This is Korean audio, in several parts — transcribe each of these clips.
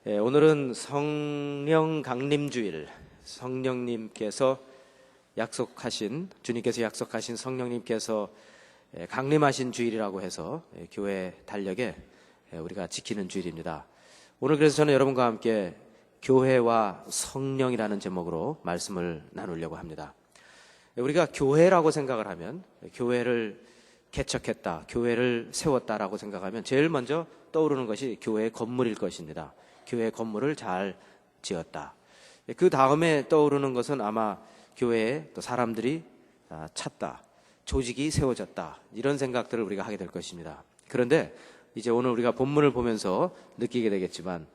오늘은 성령 강림주일, 주님께서 약속하신 성령님께서 강림하신 주일이라고 해서 교회 달력에 우리가 지키는 주일입니다. 오늘 그래서 저는 여러분과 함께 교회와 성령이라는 제목으로 말씀을 나누려고 합니다. 우리가 교회라고 생각을 하면, 교회를 개척했다, 교회를 세웠다라고 생각하면 제일 먼저 떠오르는 것이 교회의 건물일 것입니다. 교회 건물을 잘 지었다. 그 다음에 떠오르는 것은 아마 교회에 또 사람들이 찼다, 조직이 세워졌다, 이런 생각들을 우리가 하게 될 것입니다. 그런데 이제 오늘 우리가 본문을 보면서 느끼게 되겠지만,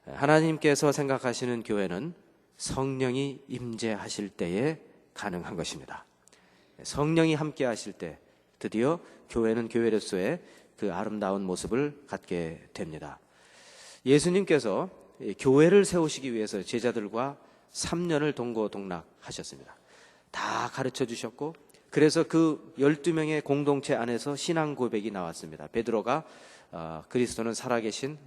하나님께서 생각하시는 교회는 성령이 임재하실 때에 가능한 것입니다. 성령이 함께 하실 때 드디어 교회는 교회로서의 그 아름다운 모습을 갖게 됩니다. 예수님께서 교회를 세우시기 위해서 제자들과 3년을 동고동락하셨습니다. 다 가르쳐 주셨고, 그래서 그 12명의 공동체 안에서 신앙 고백이 나왔습니다. 베드로가 그리스도는 살아계신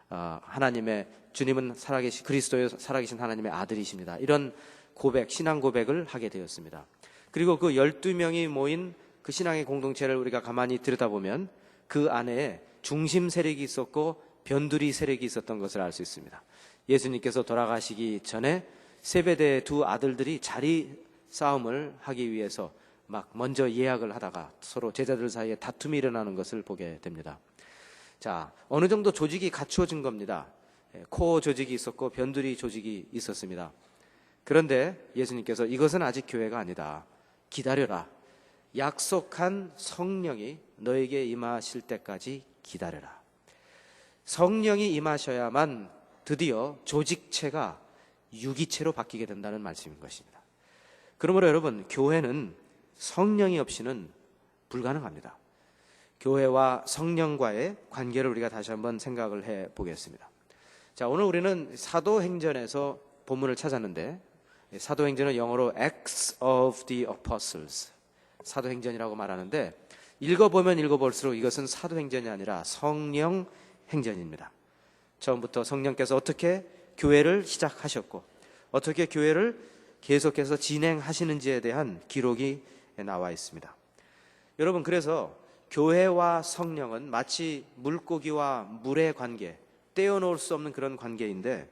하나님의, 주님은 살아계신, 그리스도의 살아계신 하나님의 아들이십니다, 이런 고백, 신앙 고백을 하게 되었습니다. 그리고 그 12명이 모인 그 신앙의 공동체를 우리가 가만히 들여다보면 그 안에 중심 세력이 있었고 변두리 세력이 있었던 것을 알 수 있습니다. 예수님께서 돌아가시기 전에 세베대의 두 아들들이 자리 싸움을 하기 위해서 막 먼저 예약을 하다가 서로 제자들 사이에 다툼이 일어나는 것을 보게 됩니다. 자, 어느 정도 조직이 갖추어진 겁니다. 코어 조직이 있었고 변두리 조직이 있었습니다. 그런데 예수님께서 이것은 아직 교회가 아니다, 기다려라, 약속한 성령이 너에게 임하실 때까지 기다려라. 성령이 임하셔야만 드디어 조직체가 유기체로 바뀌게 된다는 말씀인 것입니다. 그러므로 여러분, 교회는 성령이 없이는 불가능합니다. 교회와 성령과의 관계를 우리가 다시 한번 생각을 해 보겠습니다. 자, 오늘 우리는 사도행전에서 본문을 찾았는데, 사도행전은 영어로 Acts of the Apostles, 사도행전이라고 말하는데, 읽어보면 읽어볼수록 이것은 사도행전이 아니라 성령 행전입니다. 처음부터 성령께서 어떻게 교회를 시작하셨고 어떻게 교회를 계속해서 진행하시는지에 대한 기록이 나와 있습니다. 여러분, 그래서 교회와 성령은 마치 물고기와 물의 관계, 떼어놓을 수 없는 그런 관계인데,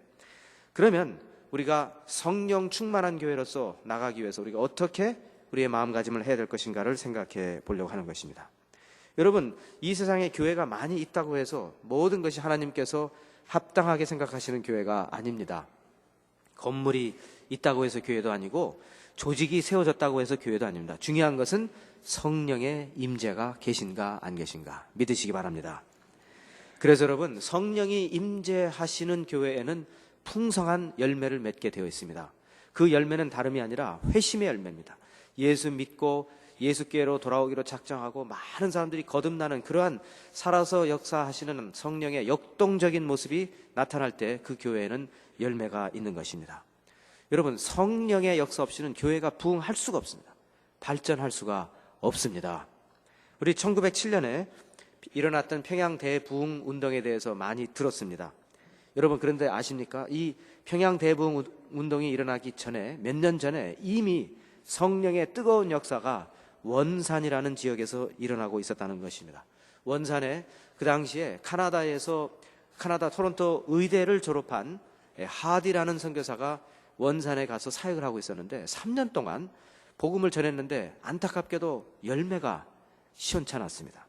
그러면 우리가 성령 충만한 교회로서 나가기 위해서 우리가 어떻게 우리의 마음가짐을 해야 될 것인가를 생각해 보려고 하는 것입니다. 여러분, 이 세상에 교회가 많이 있다고 해서 모든 것이 하나님께서 합당하게 생각하시는 교회가 아닙니다. 건물이 있다고 해서 교회도 아니고 조직이 세워졌다고 해서 교회도 아닙니다. 중요한 것은 성령의 임재가 계신가 안 계신가 믿으시기 바랍니다. 그래서 여러분, 성령이 임재하시는 교회에는 풍성한 열매를 맺게 되어 있습니다. 그 열매는 다름이 아니라 회심의 열매입니다. 예수 믿고 예수께로 돌아오기로 작정하고 많은 사람들이 거듭나는 그러한 살아서 역사하시는 성령의 역동적인 모습이 나타날 때 그 교회에는 열매가 있는 것입니다. 여러분, 성령의 역사 없이는 교회가 부흥할 수가 없습니다. 발전할 수가 없습니다. 우리 1907년에 일어났던 평양 대부흥 운동에 대해서 많이 들었습니다. 여러분, 그런데 아십니까? 이 평양 대부흥 운동이 일어나기 전에, 몇 년 전에 이미 성령의 뜨거운 역사가 원산이라는 지역에서 일어나고 있었다는 것입니다. 원산에 그 당시에 카나다 토론토 의대를 졸업한 하디라는 선교사가 원산에 가서 사역을 하고 있었는데 3년 동안 복음을 전했는데 안타깝게도 열매가 시원찮았습니다.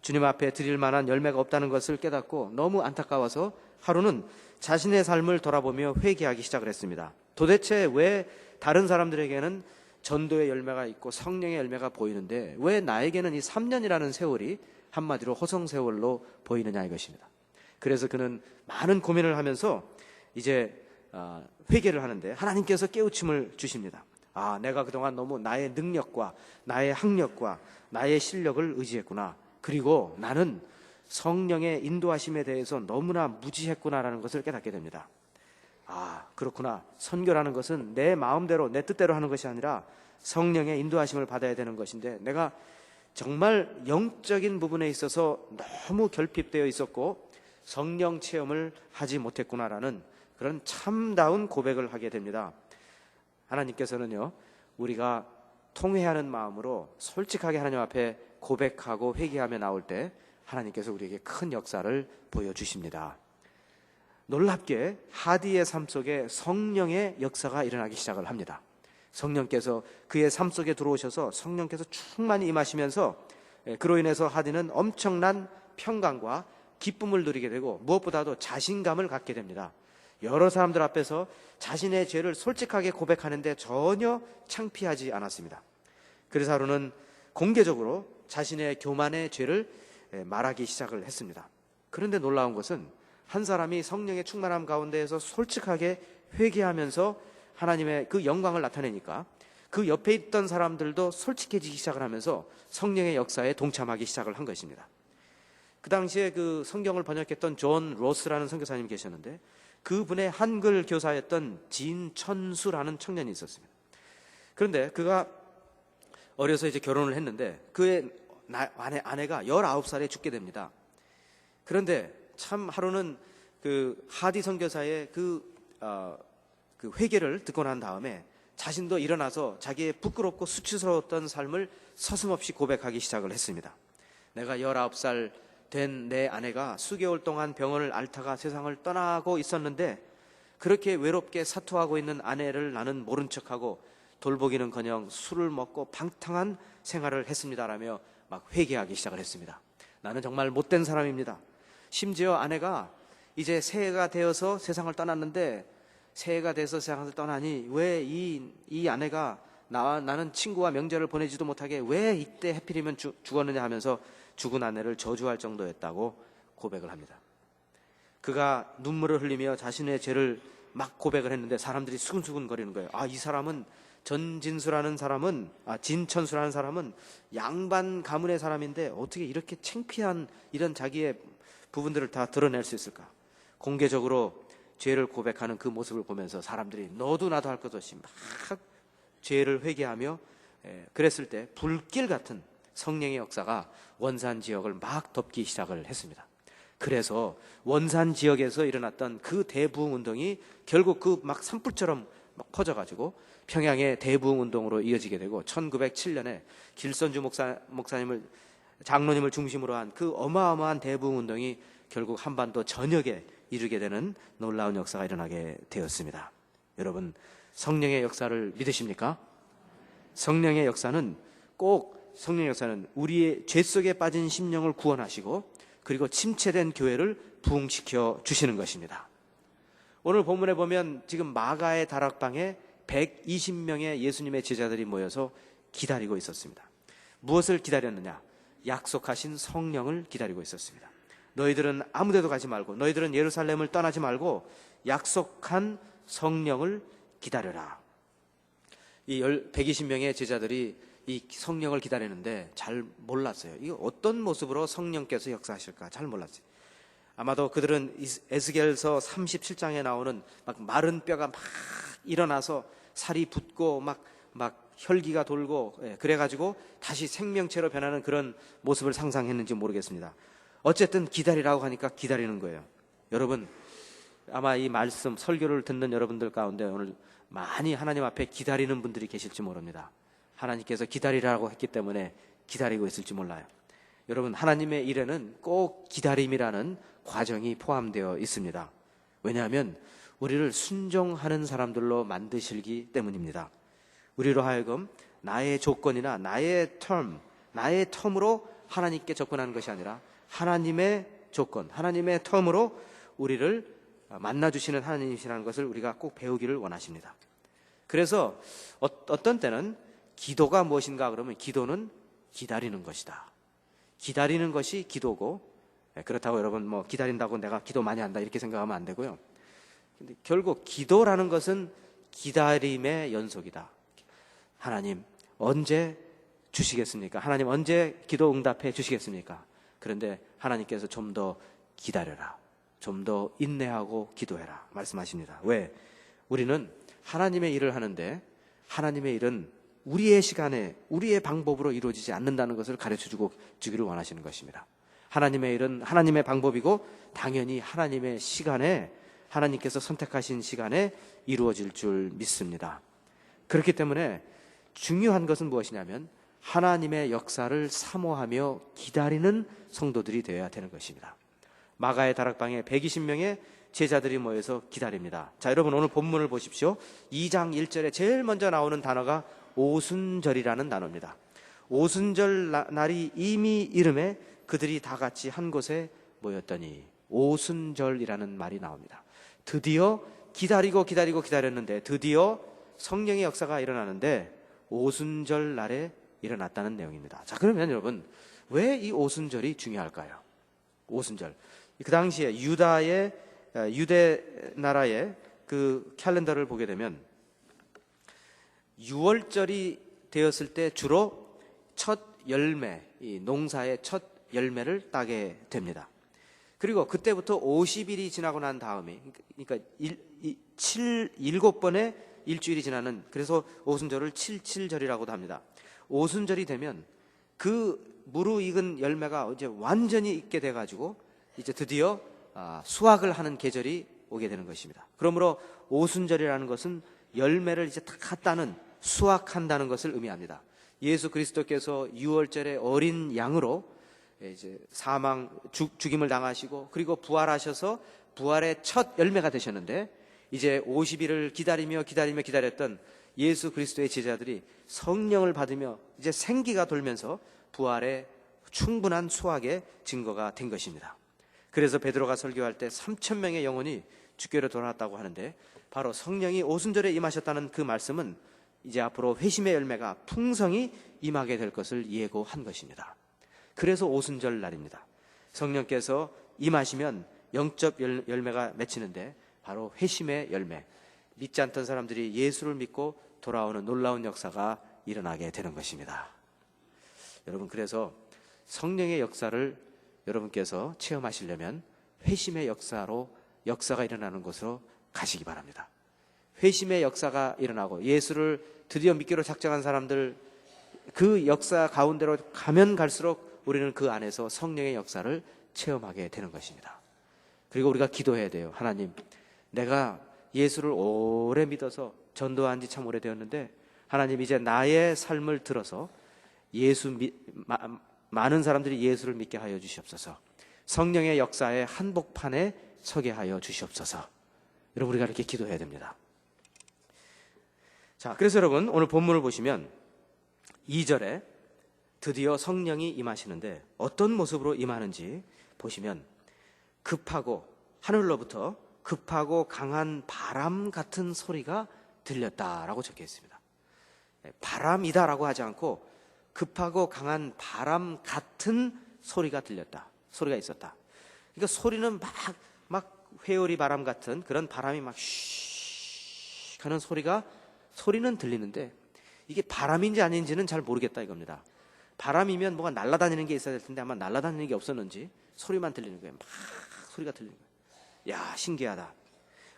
주님 앞에 드릴 만한 열매가 없다는 것을 깨닫고 너무 안타까워서 하루는 자신의 삶을 돌아보며 회개하기 시작을 했습니다. 도대체 왜 다른 사람들에게는 전도의 열매가 있고 성령의 열매가 보이는데 왜 나에게는 이 3년이라는 세월이 한마디로 호성세월로 보이느냐, 이것입니다. 그래서 그는 많은 고민을 하면서 이제 회개를 하는데 하나님께서 깨우침을 주십니다. 내가 그동안 너무 나의 능력과 나의 학력과 나의 실력을 의지했구나, 그리고 나는 성령의 인도하심에 대해서 너무나 무지했구나라는 것을 깨닫게 됩니다. 그렇구나. 선교라는 것은 내 마음대로 내 뜻대로 하는 것이 아니라 성령의 인도하심을 받아야 되는 것인데, 내가 정말 영적인 부분에 있어서 너무 결핍되어 있었고 성령 체험을 하지 못했구나라는 그런 참다운 고백을 하게 됩니다. 하나님께서는요, 우리가 통회하는 마음으로 솔직하게 하나님 앞에 고백하고 회개하며 나올 때 하나님께서 우리에게 큰 역사를 보여주십니다. 놀랍게 하디의 삶 속에 성령의 역사가 일어나기 시작을 합니다. 성령께서 그의 삶 속에 들어오셔서 성령께서 충만히 임하시면서 그로 인해서 하디는 엄청난 평강과 기쁨을 누리게 되고 무엇보다도 자신감을 갖게 됩니다. 여러 사람들 앞에서 자신의 죄를 솔직하게 고백하는데 전혀 창피하지 않았습니다. 그래서 하루는 공개적으로 자신의 교만의 죄를 말하기 시작을 했습니다. 그런데 놀라운 것은 한 사람이 성령의 충만함 가운데에서 솔직하게 회개하면서 하나님의 그 영광을 나타내니까 그 옆에 있던 사람들도 솔직해지기 시작을 하면서 성령의 역사에 동참하기 시작을 한 것입니다. 그 당시에 그 성경을 번역했던 존 로스라는 선교사님이 계셨는데 그분의 한글 교사였던 진천수라는 청년이 있었습니다. 그런데 그가 어려서 이제 결혼을 했는데 그의 아내가 19살에 죽게 됩니다. 그런데 참 하루는 그 하디 선교사의 그 회개를 듣고 난 다음에 자신도 일어나서 자기의 부끄럽고 수치스러웠던 삶을 서슴없이 고백하기 시작을 했습니다. 내가 19살 된 내 아내가 수개월 동안 병원을 앓다가 세상을 떠나고 있었는데 그렇게 외롭게 사투하고 있는 아내를 나는 모른 척하고 돌보기는커녕 술을 먹고 방탕한 생활을 했습니다라며 막 회개하기 시작을 했습니다. 나는 정말 못된 사람입니다. 심지어 아내가 이제 새해가 되어서 세상을 떠났는데 새해가 돼서 세상을 떠나니 왜 이 아내가 나는 친구와 명절을 보내지도 못하게 왜 이때 해필이면 죽었느냐 하면서 죽은 아내를 저주할 정도였다고 고백을 합니다. 그가 눈물을 흘리며 자신의 죄를 막 고백을 했는데 사람들이 수근수근 거리는 거예요. 이 사람은 진천수라는 사람은 양반 가문의 사람인데 어떻게 이렇게 창피한 이런 자기의 부분들을 다 드러낼 수 있을까? 공개적으로 죄를 고백하는 그 모습을 보면서 사람들이 너도 나도 할 것 없이 막 죄를 회개하며 그랬을 때 불길 같은 성령의 역사가 원산 지역을 막 덮기 시작을 했습니다. 그래서 원산 지역에서 일어났던 그 대부흥 운동이 결국 그 막 산불처럼 막 퍼져가지고 평양의 대부흥 운동으로 이어지게 되고 1907년에 길선주 장로님을 중심으로 한 그 어마어마한 대부흥 운동이 결국 한반도 전역에 이르게 되는 놀라운 역사가 일어나게 되었습니다. 여러분, 성령의 역사를 믿으십니까? 성령의 역사는 우리의 죄 속에 빠진 심령을 구원하시고 그리고 침체된 교회를 부흥시켜 주시는 것입니다. 오늘 본문에 보면 지금 마가의 다락방에 120명의 예수님의 제자들이 모여서 기다리고 있었습니다. 무엇을 기다렸느냐? 약속하신 성령을 기다리고 있었습니다. 너희들은 아무데도 가지 말고 너희들은 예루살렘을 떠나지 말고 약속한 성령을 기다려라. 이 120명의 제자들이 이 성령을 기다리는데 잘 몰랐어요. 이거 어떤 모습으로 성령께서 역사하실까 잘 몰랐어요. 아마도 그들은 에스겔서 37장에 나오는 막 마른 뼈가 막 일어나서 살이 붙고 막 혈기가 돌고 그래가지고 다시 생명체로 변하는 그런 모습을 상상했는지 모르겠습니다. 어쨌든 기다리라고 하니까 기다리는 거예요. 여러분, 아마 이 말씀 설교를 듣는 여러분들 가운데 오늘 많이 하나님 앞에 기다리는 분들이 계실지 모릅니다. 하나님께서 기다리라고 했기 때문에 기다리고 있을지 몰라요. 여러분, 하나님의 일에는 꼭 기다림이라는 과정이 포함되어 있습니다. 왜냐하면 우리를 순종하는 사람들로 만드시기 때문입니다. 우리로 하여금 나의 조건이나 나의 텀으로 하나님께 접근하는 것이 아니라 하나님의 조건, 하나님의 텀으로 우리를 만나주시는 하나님이시라는 것을 우리가 꼭 배우기를 원하십니다. 그래서 어떤 때는 기도가 무엇인가 그러면 기도는 기다리는 것이다. 기다리는 것이 기도고, 그렇다고 여러분 기다린다고 내가 기도 많이 한다 이렇게 생각하면 안 되고요. 근데 결국 기도라는 것은 기다림의 연속이다. 하나님 언제 주시겠습니까? 하나님 언제 기도 응답해 주시겠습니까? 그런데 하나님께서 좀 더 기다려라, 좀 더 인내하고 기도해라 말씀하십니다. 왜? 우리는 하나님의 일을 하는데 하나님의 일은 우리의 시간에 우리의 방법으로 이루어지지 않는다는 것을 가르쳐 주기를 원하시는 것입니다. 하나님의 일은 하나님의 방법이고 당연히 하나님의 시간에, 하나님께서 선택하신 시간에 이루어질 줄 믿습니다. 그렇기 때문에 중요한 것은 무엇이냐면 하나님의 역사를 사모하며 기다리는 성도들이 되어야 되는 것입니다. 마가의 다락방에 120명의 제자들이 모여서 기다립니다. 자, 여러분 오늘 본문을 보십시오. 2장 1절에 제일 먼저 나오는 단어가 오순절이라는 단어입니다. 오순절 날이 이미 이름에 그들이 다 같이 한 곳에 모였더니 오순절이라는 말이 나옵니다. 드디어 기다렸는데 드디어 성령의 역사가 일어나는데 오순절 날에 일어났다는 내용입니다. 자, 그러면 여러분 왜 이 오순절이 중요할까요? 오순절, 그 당시에 유대 나라의 그 캘린더를 보게 되면 6월절이 되었을 때 주로 첫 열매, 이 농사의 첫 열매를 따게 됩니다. 그리고 그때부터 50일이 지나고 난 다음에, 그러니까 7번의 일주일이 지나는, 그래서 오순절을 칠칠절이라고도 합니다. 오순절이 되면 그 무르익은 열매가 이제 완전히 익게 돼가지고 이제 드디어 수확을 하는 계절이 오게 되는 것입니다. 그러므로 오순절이라는 것은 열매를 이제 다 따는, 수확한다는 것을 의미합니다. 예수 그리스도께서 6월절에 어린 양으로 이제 죽임을 당하시고 그리고 부활하셔서 부활의 첫 열매가 되셨는데, 이제 50일을 기다렸던 예수 그리스도의 제자들이 성령을 받으며 이제 생기가 돌면서 부활의 충분한 수확의 증거가 된 것입니다. 그래서 베드로가 설교할 때 3,000명의 영혼이 주께로 돌아왔다고 하는데, 바로 성령이 오순절에 임하셨다는 그 말씀은 이제 앞으로 회심의 열매가 풍성히 임하게 될 것을 예고한 것입니다. 그래서 오순절 날입니다. 성령께서 임하시면 영적 열매가 맺히는데 바로 회심의 열매, 믿지 않던 사람들이 예수를 믿고 돌아오는 놀라운 역사가 일어나게 되는 것입니다. 여러분, 그래서 성령의 역사를 여러분께서 체험하시려면 회심의 역사가 일어나는 곳으로 가시기 바랍니다. 회심의 역사가 일어나고 예수를 드디어 믿기로 작정한 사람들, 그 역사 가운데로 가면 갈수록 우리는 그 안에서 성령의 역사를 체험하게 되는 것입니다. 그리고 우리가 기도해야 돼요. 하나님, 내가 예수를 오래 믿어서 전도한 지 참 오래되었는데 하나님, 이제 나의 삶을 들어서 많은 사람들이 예수를 믿게 하여 주시옵소서. 성령의 역사의 한복판에 서게 하여 주시옵소서. 여러분, 우리가 이렇게 기도해야 됩니다. 자, 그래서 여러분 오늘 본문을 보시면 2절에 드디어 성령이 임하시는데 어떤 모습으로 임하는지 보시면 하늘로부터 급하고 강한 바람 같은 소리가 들렸다라고 적혀 있습니다. 바람이다라고 하지 않고 급하고 강한 바람 같은 소리가 있었다. 그러니까 소리는 막 회오리 바람 같은 그런 바람이 막 쉬 하는 소리는 들리는데 이게 바람인지 아닌지는 잘 모르겠다 이겁니다. 바람이면 뭐가 날아다니는 게 있어야 될 텐데 아마 날아다니는 게 없었는지 소리만 들리는 거예요. 막 소리가 들리는 거예요. 야, 신기하다.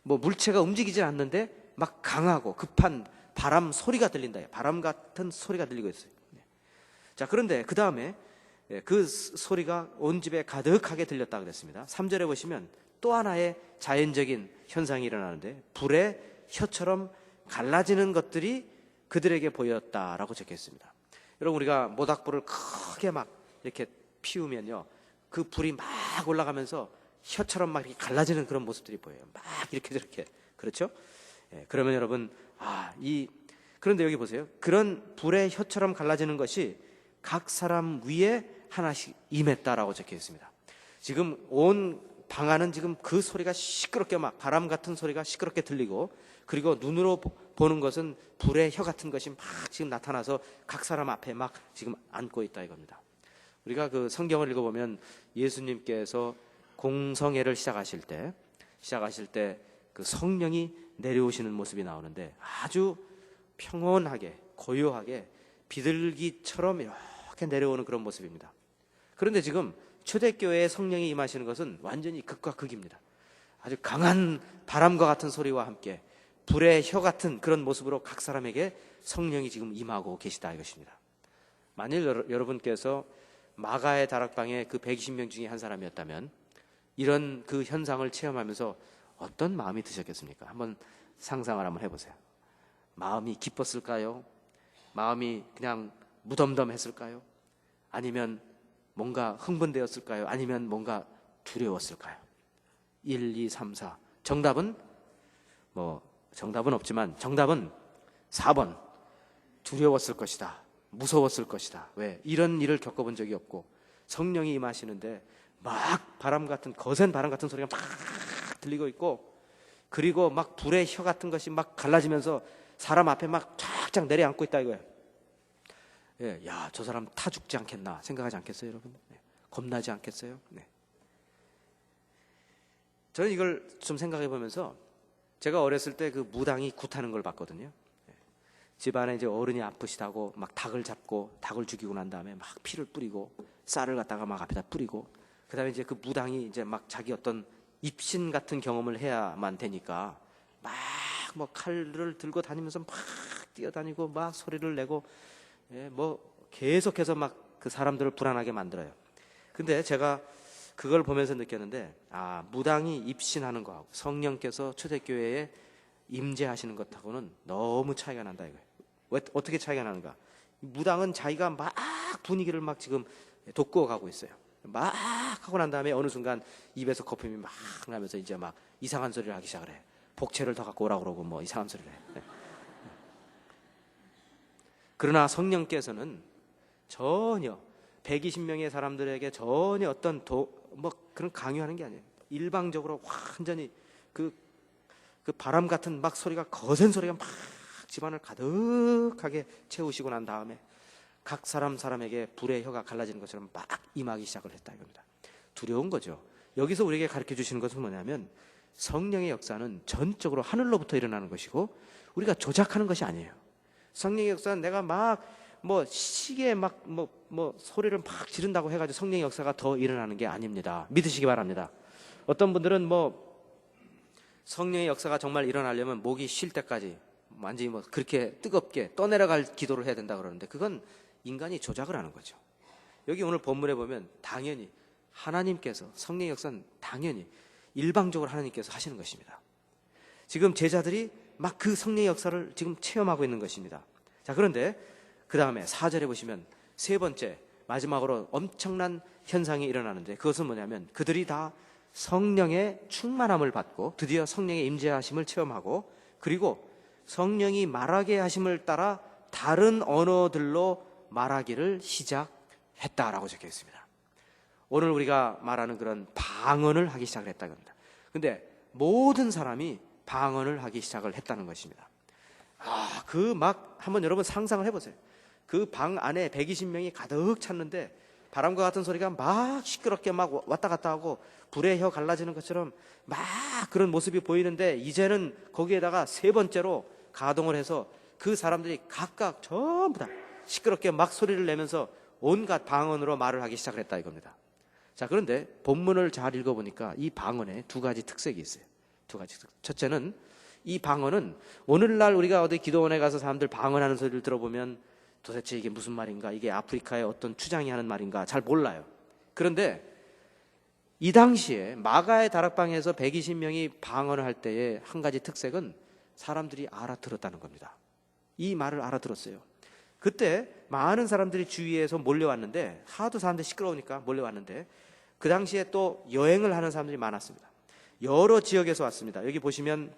뭐 물체가 움직이지 않는데 막 강하고 급한 바람 소리가 들린다. 바람 같은 소리가 들리고 있어요. 자, 그런데 그 다음에 그 소리가 온 집에 가득하게 들렸다 그랬습니다. 3절에 보시면 또 하나의 자연적인 현상이 일어나는데 불의 혀처럼 갈라지는 것들이 그들에게 보였다라고 적혀 있습니다. 여러분, 우리가 모닥불을 크게 막 이렇게 피우면요, 그 불이 막 올라가면서 혀처럼 막 이렇게 갈라지는 그런 모습들이 보여요. 막 이렇게 저렇게. 그렇죠? 그러면 여러분, 그런데 여기 보세요. 그런 불의 혀처럼 갈라지는 것이 각 사람 위에 하나씩 임했다라고 적혀 있습니다. 지금 온 방 안은 지금 그 소리가 시끄럽게 막 바람 같은 소리가 시끄럽게 들리고, 그리고 눈으로 보는 것은 불의 혀 같은 것이 막 지금 나타나서 각 사람 앞에 막 지금 앉고 있다 이겁니다. 우리가 그 성경을 읽어보면 예수님께서 공성회를 시작하실 때 그 성령이 내려오시는 모습이 나오는데 아주 평온하게 고요하게 비둘기처럼 이렇게 내려오는 그런 모습입니다. 그런데 지금 초대교회의 성령이 임하시는 것은 완전히 극과 극입니다. 아주 강한 바람과 같은 소리와 함께 불의 혀 같은 그런 모습으로 각 사람에게 성령이 지금 임하고 계시다 이것입니다. 만일 여러분께서 마가의 다락방에 그 120명 중에 한 사람이었다면 이런 그 현상을 체험하면서 어떤 마음이 드셨겠습니까? 한번 상상을 한번 해보세요. 마음이 기뻤을까요? 마음이 그냥 무덤덤했을까요? 아니면 뭔가 흥분되었을까요? 아니면 뭔가 두려웠을까요? 1, 2, 3, 4. 정답은 정답은 없지만 정답은 4번. 두려웠을 것이다. 무서웠을 것이다. 왜? 이런 일을 겪어본 적이 없고 성령이 임하시는데 막 바람 같은 거센 바람 같은 소리가 막 들리고 있고, 그리고 막 불의 혀 같은 것이 막 갈라지면서 사람 앞에 막 쫙쫙 내려앉고 있다 이거예요. 예, 야, 저 사람 타 죽지 않겠나 생각하지 않겠어요, 여러분? 네. 겁나지 않겠어요? 네. 저는 이걸 좀 생각해 보면서 제가 어렸을 때 그 무당이 굿하는 걸 봤거든요. 집안에 이제 어른이 아프시다고 막 닭을 잡고 닭을 죽이고 난 다음에 막 피를 뿌리고 쌀을 갖다가 막 앞에다 뿌리고, 그다음에 이제 그 무당이 이제 막 자기 어떤 입신 같은 경험을 해야만 되니까 막 뭐 칼을 들고 다니면서 막 뛰어다니고 막 소리를 내고, 예, 뭐 계속해서 막 그 사람들을 불안하게 만들어요. 근데 제가 그걸 보면서 느꼈는데, 아, 무당이 입신하는 거하고 성령께서 초대교회에 임재하시는 것하고는 너무 차이가 난다 이거예요. 왜, 어떻게 차이가 나는가? 무당은 자기가 막 분위기를 막 지금 돋구어 가고 있어요. 막 하고 난 다음에 어느 순간 입에서 거품이 막 나면서 이제 막 이상한 소리를 하기 시작을 해. 복채를 더 갖고 오라고 그러고 뭐 이상한 소리를 해. 그러나 성령께서는 전혀 120명의 사람들에게 전혀 어떤 뭐 그런 강요하는 게 아니에요. 일방적으로 완전히 그 바람 같은 막 소리가, 거센 소리가 막 집안을 가득하게 채우시고 난 다음에 각 사람에게 불의 혀가 갈라지는 것처럼 막 임하기 시작을 했다 이겁니다. 두려운 거죠. 여기서 우리에게 가르쳐 주시는 것은 뭐냐면 성령의 역사는 전적으로 하늘로부터 일어나는 것이고 우리가 조작하는 것이 아니에요. 성령의 역사는 내가 막 뭐 시계에 막 뭐 소리를 막 지른다고 해가지고 성령의 역사가 더 일어나는 게 아닙니다. 믿으시기 바랍니다. 어떤 분들은 뭐 성령의 역사가 정말 일어나려면 목이 쉴 때까지 완전히 뭐 그렇게 뜨겁게 떠내려갈 기도를 해야 된다 그러는데, 그건 인간이 조작을 하는 거죠. 여기 오늘 본문에 보면 당연히 하나님께서, 성령의 역사는 당연히 일방적으로 하나님께서 하시는 것입니다. 지금 제자들이 막 그 성령의 역사를 지금 체험하고 있는 것입니다. 자, 그런데 그 다음에 4절에 보시면 세 번째 마지막으로 엄청난 현상이 일어나는데, 그것은 뭐냐면 그들이 다 성령의 충만함을 받고 드디어 성령의 임재하심을 체험하고, 그리고 성령이 말하게 하심을 따라 다른 언어들로 말하기를 시작했다라고 적혀 있습니다. 오늘 우리가 말하는 그런 방언을 하기 시작을 했다는 겁니다. 근데 모든 사람이 방언을 하기 시작을 했다는 것입니다. 아, 그 막 한번 여러분 상상을 해보세요. 그 방 안에 120명이 가득 찼는데 바람과 같은 소리가 막 시끄럽게 막 왔다 갔다 하고 불의 혀 갈라지는 것처럼 막 그런 모습이 보이는데, 이제는 거기에다가 세 번째로 가동을 해서 그 사람들이 각각 전부 다 시끄럽게 막 소리를 내면서 온갖 방언으로 말을 하기 시작을 했다 이겁니다. 자, 그런데 본문을 잘 읽어보니까 이 방언에 두 가지 특색이 있어요. 두 가지 특색. 첫째는 이 방언은 오늘날 우리가 어디 기도원에 가서 사람들 방언하는 소리를 들어보면 도대체 이게 무슨 말인가, 이게 아프리카의 어떤 추장이 하는 말인가 잘 몰라요. 그런데 이 당시에 마가의 다락방에서 120명이 방언을 할 때의 한 가지 특색은 사람들이 알아들었다는 겁니다. 이 말을 알아들었어요. 그때 많은 사람들이 주위에서 몰려왔는데, 하도 사람들이 시끄러우니까 몰려왔는데, 그 당시에 또 여행을 하는 사람들이 많았습니다. 여러 지역에서 왔습니다. 여기 보시면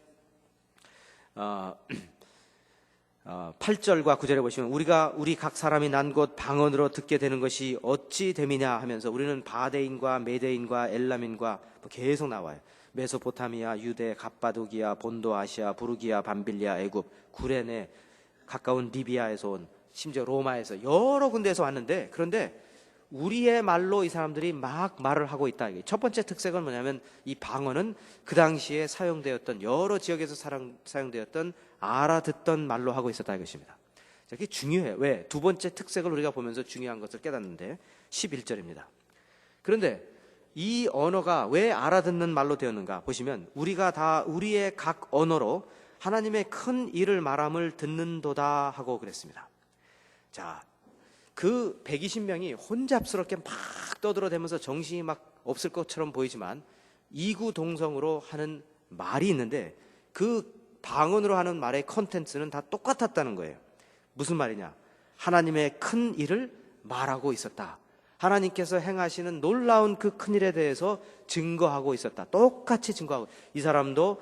8절과 9절에 보시면 우리 각 사람이 난 곳 방언으로 듣게 되는 것이 어찌 됨이냐 하면서, 우리는 바데인과 메데인과 엘람인과 계속 나와요. 메소포타미아, 유대, 갑바도기아, 본도 아시아, 부르기아, 밤빌리아, 애굽, 구레네, 가까운 리비아에서 온, 심지어 로마에서 여러 군데에서 왔는데, 그런데 우리의 말로 이 사람들이 막 말을 하고 있다. 첫 번째 특색은 뭐냐면 이 방언은 그 당시에 사용되었던, 여러 지역에서 사용되었던 알아듣던 말로 하고 있었다 이것입니다. 이게 중요해요. 왜? 두 번째 특색을 우리가 보면서 중요한 것을 깨닫는데 11절입니다. 그런데 이 언어가 왜 알아듣는 말로 되었는가 보시면, 우리가 다 우리의 각 언어로 하나님의 큰 일을 말함을 듣는도다 하고 그랬습니다. 자, 그 120명이 혼잡스럽게 막 떠들어대면서 정신이 막 없을 것처럼 보이지만 이구동성으로 하는 말이 있는데 그 방언으로 하는 말의 컨텐츠는 다 똑같았다는 거예요. 무슨 말이냐? 하나님의 큰 일을 말하고 있었다. 하나님께서 행하시는 놀라운 그 큰 일에 대해서 증거하고 있었다. 똑같이 증거하고, 이 사람도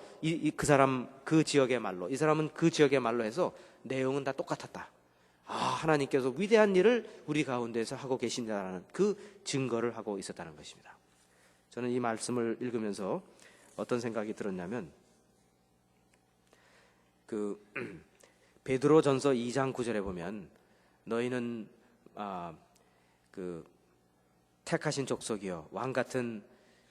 그 사람 그 지역의 말로, 이 사람은 그 지역의 말로 해서 내용은 다 똑같았다. 아, 하나님께서 위대한 일을 우리 가운데서 하고 계신다는 그 증거를 하고 있었다는 것입니다. 저는 이 말씀을 읽으면서 어떤 생각이 들었냐면, 베드로전서 2장 9절에 보면 너희는 택하신 족속이요 왕 같은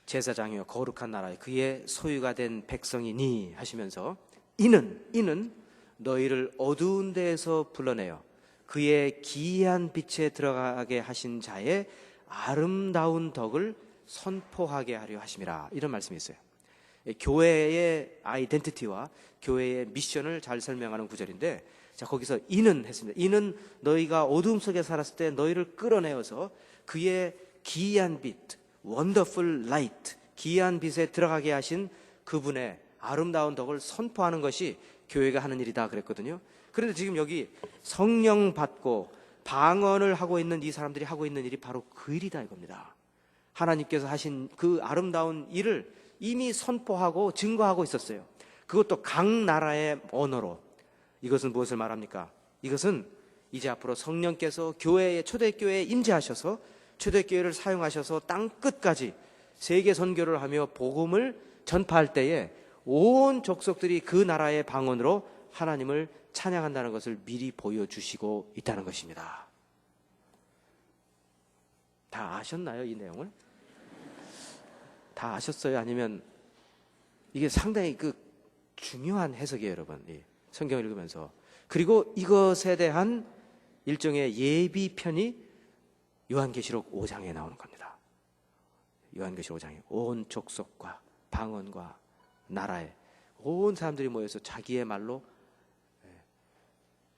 제사장이요 거룩한 나라에 그의 소유가 된 백성이니 하시면서 이는 너희를 어두운 데에서 불러내어 그의 기이한 빛에 들어가게 하신 자의 아름다운 덕을 선포하게 하려 하심이라, 이런 말씀이 있어요. 교회의 아이덴티티와 교회의 미션을 잘 설명하는 구절인데, 자, 거기서 이는 했습니다. 이는 너희가 어둠 속에 살았을 때 너희를 끌어내어서 그의 기이한 빛, 원더풀 라이트, 기이한 빛에 들어가게 하신 그분의 아름다운 덕을 선포하는 것이 교회가 하는 일이다 그랬거든요. 그런데 지금 여기 성령 받고 방언을 하고 있는 이 사람들이 하고 있는 일이 바로 그 일이다 이겁니다. 하나님께서 하신 그 아름다운 일을 이미 선포하고 증거하고 있었어요. 그것도 각 나라의 언어로. 이것은 무엇을 말합니까? 이것은 이제 앞으로 성령께서 교회에, 초대교회에 임재하셔서 초대교회를 사용하셔서 땅 끝까지 세계 선교를 하며 복음을 전파할 때에 온 족속들이 그 나라의 방언으로 하나님을 찬양한다는 것을 미리 보여주시고 있다는 것입니다. 다 아셨나요, 이 내용을? 다 아셨어요? 아니면 이게 상당히 중요한 해석이에요, 여러분. 성경을 읽으면서. 그리고 이것에 대한 일종의 예비편이 요한계시록 5장에 나오는 겁니다. 요한계시록 5장에 온 족속과 방언과 나라에 온 사람들이 모여서 자기의 말로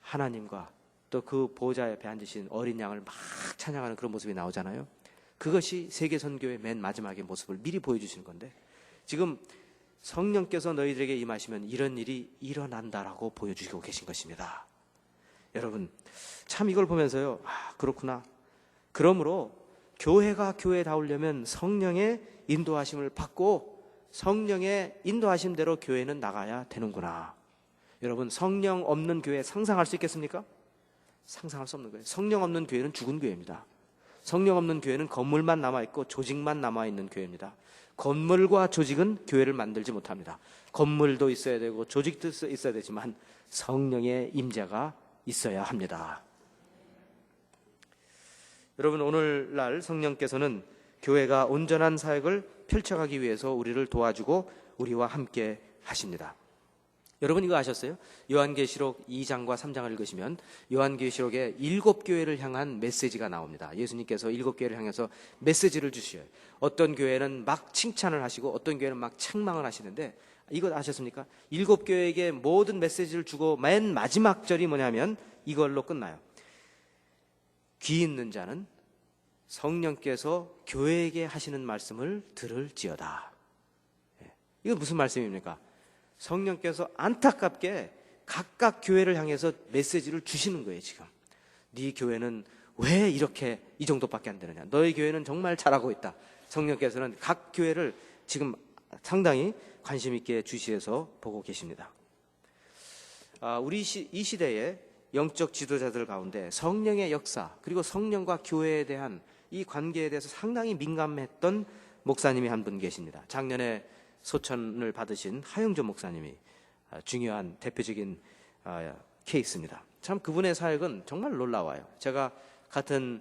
하나님과 또 그 보좌 옆에 앉으신 어린 양을 막 찬양하는 그런 모습이 나오잖아요. 그것이 세계 선교의 맨 마지막의 모습을 미리 보여주시는 건데, 지금 성령께서 너희들에게 임하시면 이런 일이 일어난다라고 보여주시고 계신 것입니다. 여러분, 참 이걸 보면서요, 그렇구나. 그러므로 교회가 교회다우려면 성령의 인도하심을 받고 성령의 인도하심대로 교회는 나가야 되는구나. 여러분, 성령 없는 교회 상상할 수 있겠습니까? 상상할 수 없는 거예요. 성령 없는 교회는 죽은 교회입니다. 성령 없는 교회는 건물만 남아있고 조직만 남아있는 교회입니다. 건물과 조직은 교회를 만들지 못합니다. 건물도 있어야 되고 조직도 있어야 되지만 성령의 임재가 있어야 합니다. 여러분, 오늘날 성령께서는 교회가 온전한 사역을 펼쳐가기 위해서 우리를 도와주고 우리와 함께 하십니다. 여러분, 이거 아셨어요? 요한계시록 2장과 3장을 읽으시면 요한계시록에 7교회를 향한 메시지가 나옵니다. 예수님께서 7교회를 향해서 메시지를 주셔요. 어떤 교회는 막 칭찬을 하시고 어떤 교회는 막 책망을 하시는데, 이거 아셨습니까? 7교회에게 모든 메시지를 주고 맨 마지막 절이 뭐냐면 이걸로 끝나요. 귀 있는 자는 성령께서 교회에게 하시는 말씀을 들을지어다. 이건 무슨 말씀입니까? 성령께서 안타깝게 각각 교회를 향해서 메시지를 주시는 거예요. 지금 네 교회는 왜 이렇게 이 정도밖에 안 되느냐, 너희 교회는 정말 잘하고 있다. 성령께서는 각 교회를 지금 상당히 관심 있게 주시해서 보고 계십니다. 우리 이 시대에 영적 지도자들 가운데 성령의 역사 그리고 성령과 교회에 대한 이 관계에 대해서 상당히 민감했던 목사님이 한 분 계십니다. 작년에 소천을 받으신 하영조 목사님이 중요한 대표적인 케이스입니다. 참 그분의 사역은 정말 놀라워요. 제가 같은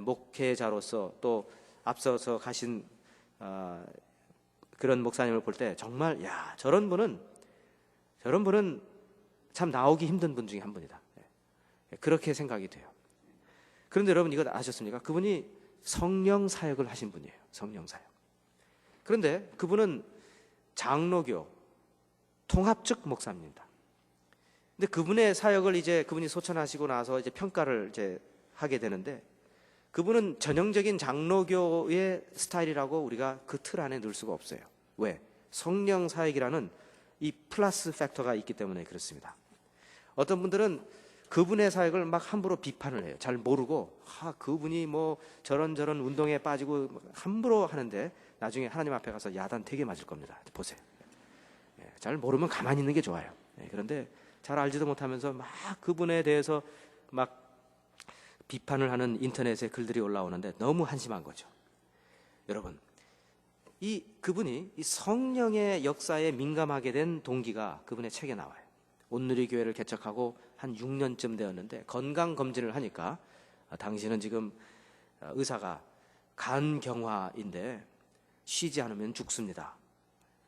목회자로서 또 앞서서 가신 그런 목사님을 볼 때 정말 저런 분은 참 나오기 힘든 분 중에 한 분이다. 그렇게 생각이 돼요. 그런데 여러분, 이거 아셨습니까? 그분이 성령 사역을 하신 분이에요. 성령 사역. 그런데 그분은 장로교 통합측 목사입니다. 근데 그분의 사역을 그분이 소천하시고 나서 평가를 하게 되는데 그분은 전형적인 장로교의 스타일이라고 우리가 그 틀 안에 넣을 수가 없어요. 왜? 성령 사역이라는 이 플러스 팩터가 있기 때문에 그렇습니다. 어떤 분들은 그분의 사역을 막 함부로 비판을 해요. 잘 모르고 그분이 뭐 저런 운동에 빠지고 함부로 하는데 나중에 하나님 앞에 가서 야단 되게 맞을 겁니다. 보세요. 잘 모르면 가만히 있는 게 좋아요. 그런데 잘 알지도 못하면서 막 그분에 대해서 막 비판을 하는 인터넷에 글들이 올라오는데 너무 한심한 거죠. 여러분, 그분이 이 성령의 역사에 민감하게 된 동기가 그분의 책에 나와요. 온누리 교회를 개척하고 한 6년쯤 되었는데 건강 검진을 하니까 당신은 지금 의사가 간경화인데 쉬지 않으면 죽습니다.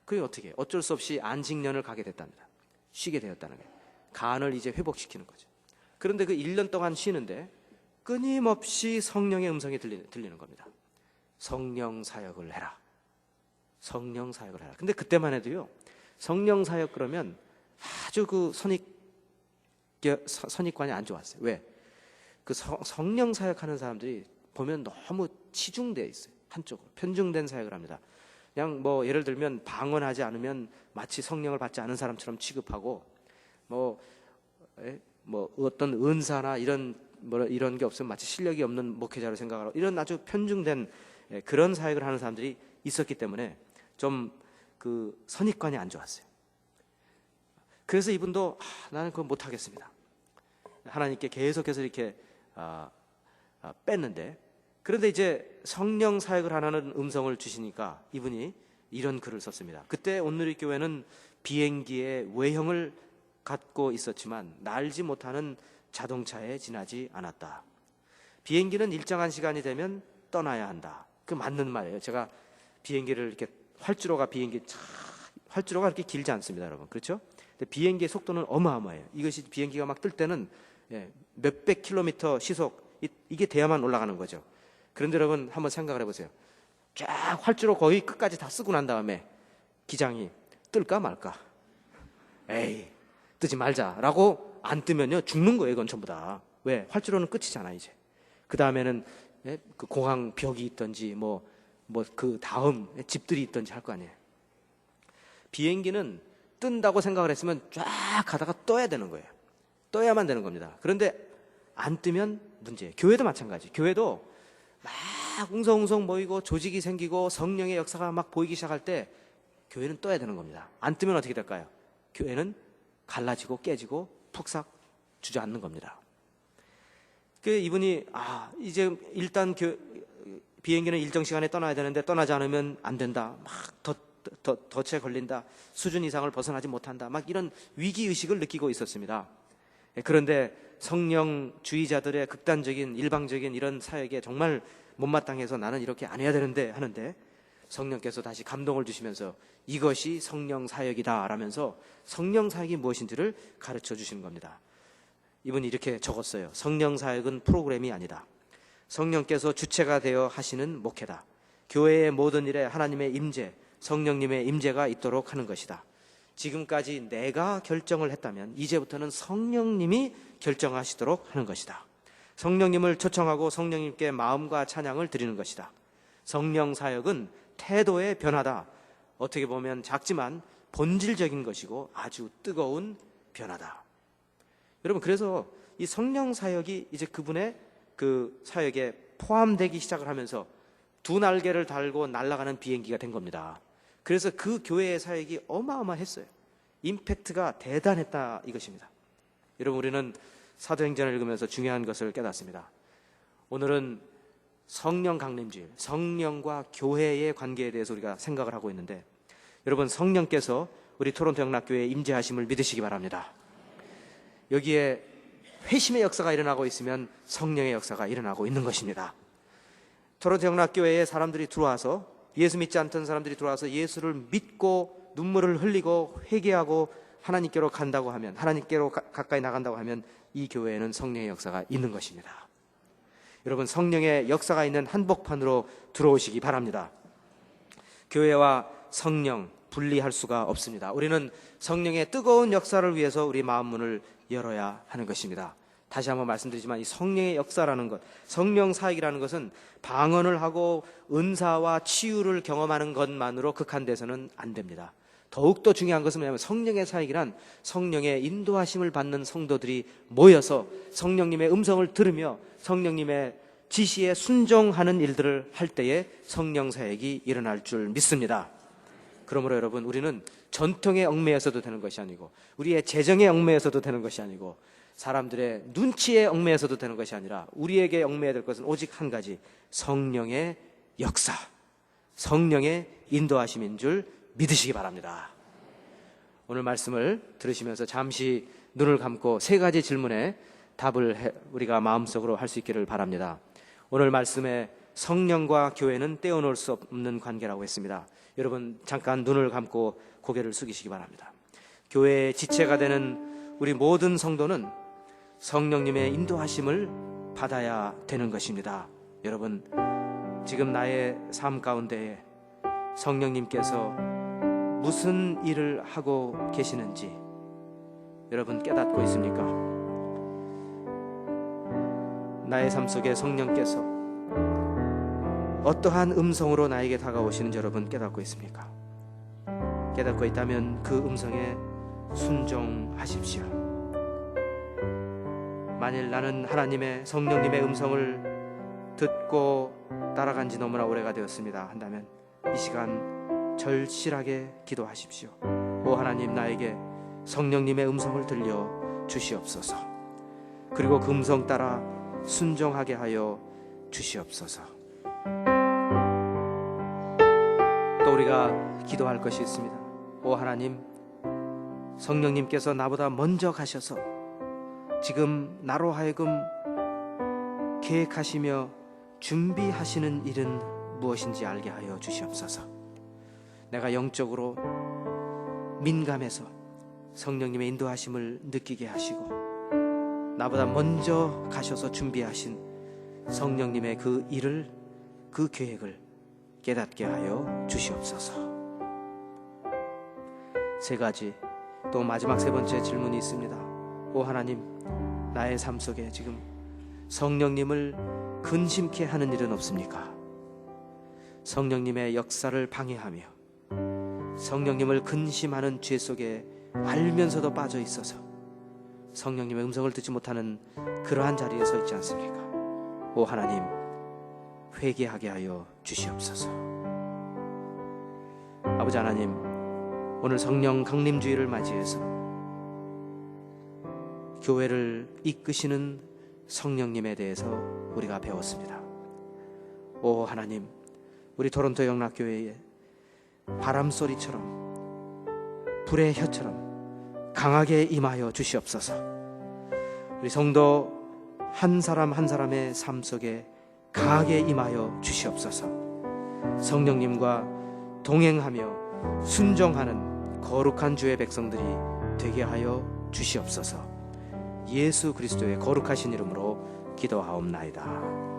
그게 어떻게? 어쩔 수 없이 안식년을 가게 됐답니다. 쉬게 되었다는 거예요. 간을 이제 회복시키는 거죠. 그런데 그 1년 동안 쉬는데 끊임없이 성령의 음성이 들리는 겁니다. 성령 사역을 해라. 성령 사역을 해라. 근데 그때만 해도요, 성령 사역 그러면 아주 그 선입관이 안 좋았어요. 왜? 그 성령 사역하는 사람들이 보면 너무 치중되어 있어요. 한쪽으로. 편중된 사역을 합니다. 그냥 뭐 예를 들면 방언하지 않으면 마치 성령을 받지 않은 사람처럼 취급하고 뭐 어떤 은사나 이런 게 없으면 마치 실력이 없는 목회자로 생각하고 이런 아주 편중된 그런 사역을 하는 사람들이 있었기 때문에 좀 그 선입관이 안 좋았어요. 그래서 이분도 나는 그거 못하겠습니다. 하나님께 계속해서 이렇게 뺐는데 그런데 이제 성령 사역을 하라는 음성을 주시니까 이분이 이런 글을 썼습니다. 그때 온누리 교회는 비행기의 외형을 갖고 있었지만 날지 못하는 자동차에 지나지 않았다. 비행기는 일정한 시간이 되면 떠나야 한다. 그 맞는 말이에요. 제가 비행기를 이렇게 활주로가 그렇게 길지 않습니다, 여러분. 그렇죠? 근데 비행기의 속도는 어마어마해요. 이것이 비행기가 막 뜰 때는 몇백 킬로미터 시속 이게 돼야만 올라가는 거죠. 그런데 여러분 한번 생각을 해보세요. 쫙 활주로 거의 끝까지 다 쓰고 난 다음에 기장이 뜰까 말까? 에이, 뜨지 말자라고 안 뜨면요 죽는 거예요. 이건 전부 다. 왜? 활주로는 끝이잖아 이제. 그 다음에는 그 공항 벽이 있든지 뭐 그 다음 집들이 있든지 할 거 아니에요. 비행기는 뜬다고 생각을 했으면 쫙 가다가 떠야 되는 거예요. 떠야만 되는 겁니다. 그런데 안 뜨면 문제예요. 교회도 마찬가지. 교회도 막 웅성웅성 모이고 조직이 생기고 성령의 역사가 막 보이기 시작할 때 교회는 떠야 되는 겁니다. 안 뜨면 어떻게 될까요? 교회는 갈라지고 깨지고 푹삭 주저앉는 겁니다. 그 이분이 이제 일단 비행기는 일정 시간에 떠나야 되는데 떠나지 않으면 안 된다. 막 덫에 걸린다. 수준 이상을 벗어나지 못한다. 막 이런 위기의식을 느끼고 있었습니다. 그런데 성령주의자들의 극단적인 일방적인 이런 사역에 정말 못마땅해서 나는 이렇게 안 해야 되는데 하는데 성령께서 다시 감동을 주시면서 이것이 성령 사역이다 라면서 성령 사역이 무엇인지를 가르쳐 주시는 겁니다. 이분이 이렇게 적었어요. 성령 사역은 프로그램이 아니다. 성령께서 주체가 되어 하시는 목회다. 교회의 모든 일에 하나님의 임재, 성령님의 임재가 있도록 하는 것이다. 지금까지 내가 결정을 했다면 이제부터는 성령님이 결정하시도록 하는 것이다. 성령님을 초청하고 성령님께 마음과 찬양을 드리는 것이다. 성령 사역은 태도의 변화다. 어떻게 보면 작지만 본질적인 것이고 아주 뜨거운 변화다. 여러분, 그래서 이 성령 사역이 이제 그분의 그 사역에 포함되기 시작을 하면서 두 날개를 달고 날아가는 비행기가 된 겁니다. 그래서 그 교회의 사역이 어마어마했어요. 임팩트가 대단했다 이것입니다. 여러분, 우리는 사도행전을 읽으면서 중요한 것을 깨닫습니다. 오늘은 성령 강림주일, 성령과 교회의 관계에 대해서 우리가 생각을 하고 있는데 여러분, 성령께서 우리 토론토 영락교회에 임재하심을 믿으시기 바랍니다. 여기에 회심의 역사가 일어나고 있으면 성령의 역사가 일어나고 있는 것입니다. 토론토 영락교회에 사람들이 들어와서 예수 믿지 않던 사람들이 들어와서 예수를 믿고 눈물을 흘리고 회개하고 하나님께로 간다고 하면, 하나님께로 가까이 나간다고 하면 이 교회에는 성령의 역사가 있는 것입니다. 여러분, 성령의 역사가 있는 한복판으로 들어오시기 바랍니다. 교회와 성령 분리할 수가 없습니다. 우리는 성령의 뜨거운 역사를 위해서 우리 마음 문을 열어야 하는 것입니다. 다시 한번 말씀드리지만 이 성령의 역사라는 것, 성령 사역이라는 것은 방언을 하고 은사와 치유를 경험하는 것만으로 극한돼서는 안 됩니다. 더욱더 중요한 것은 뭐냐면 성령의 사역이란 성령의 인도하심을 받는 성도들이 모여서 성령님의 음성을 들으며 성령님의 지시에 순종하는 일들을 할 때에 성령 사역이 일어날 줄 믿습니다. 그러므로 여러분, 우리는 전통에 얽매여서도 되는 것이 아니고 우리의 재정에 얽매여서도 되는 것이 아니고 사람들의 눈치에 얽매여서도 되는 것이 아니라 우리에게 얽매여야 될 것은 오직 한 가지, 성령의 역사, 성령의 인도하심인 줄 믿으시기 바랍니다. 오늘 말씀을 들으시면서 잠시 눈을 감고 세 가지 질문에 답을 우리가 마음속으로 할 수 있기를 바랍니다. 오늘 말씀에 성령과 교회는 떼어놓을 수 없는 관계라고 했습니다. 여러분 잠깐 눈을 감고 고개를 숙이시기 바랍니다. 교회의 지체가 되는 우리 모든 성도는 성령님의 인도하심을 받아야 되는 것입니다. 여러분, 지금 나의 삶 가운데에 성령님께서 무슨 일을 하고 계시는지 여러분 깨닫고 있습니까? 나의 삶 속에 성령께서 어떠한 음성으로 나에게 다가오시는지 여러분 깨닫고 있습니까? 깨닫고 있다면 그 음성에 순종하십시오. 만일 나는 하나님의 성령님의 음성을 듣고 따라간 지 너무나 오래가 되었습니다 한다면 이 시간 절실하게 기도하십시오. 오 하나님, 나에게 성령님의 음성을 들려 주시옵소서. 그리고 그 음성 따라 순종하게 하여 주시옵소서. 또 우리가 기도할 것이 있습니다. 오 하나님, 성령님께서 나보다 먼저 가셔서 지금 나로 하여금 계획하시며 준비하시는 일은 무엇인지 알게 하여 주시옵소서. 내가 영적으로 민감해서 성령님의 인도하심을 느끼게 하시고 나보다 먼저 가셔서 준비하신 성령님의 그 일을, 그 계획을 깨닫게 하여 주시옵소서. 세 가지, 또 마지막 세 번째 질문이 있습니다. 오 하나님, 나의 삶 속에 지금 성령님을 근심케 하는 일은 없습니까? 성령님의 역사를 방해하며 성령님을 근심하는 죄 속에 알면서도 빠져 있어서 성령님의 음성을 듣지 못하는 그러한 자리에 서 있지 않습니까? 오 하나님, 회개하게 하여 주시옵소서. 아버지 하나님, 오늘 성령 강림주일을 맞이해서 교회를 이끄시는 성령님에 대해서 우리가 배웠습니다. 오 하나님, 우리 토론토 영락교회에 바람소리처럼 불의 혀처럼 강하게 임하여 주시옵소서. 우리 성도 한 사람 한 사람의 삶 속에 강하게 임하여 주시옵소서. 성령님과 동행하며 순종하는 거룩한 주의 백성들이 되게 하여 주시옵소서. 예수 그리스도의 거룩하신 이름으로 기도하옵나이다.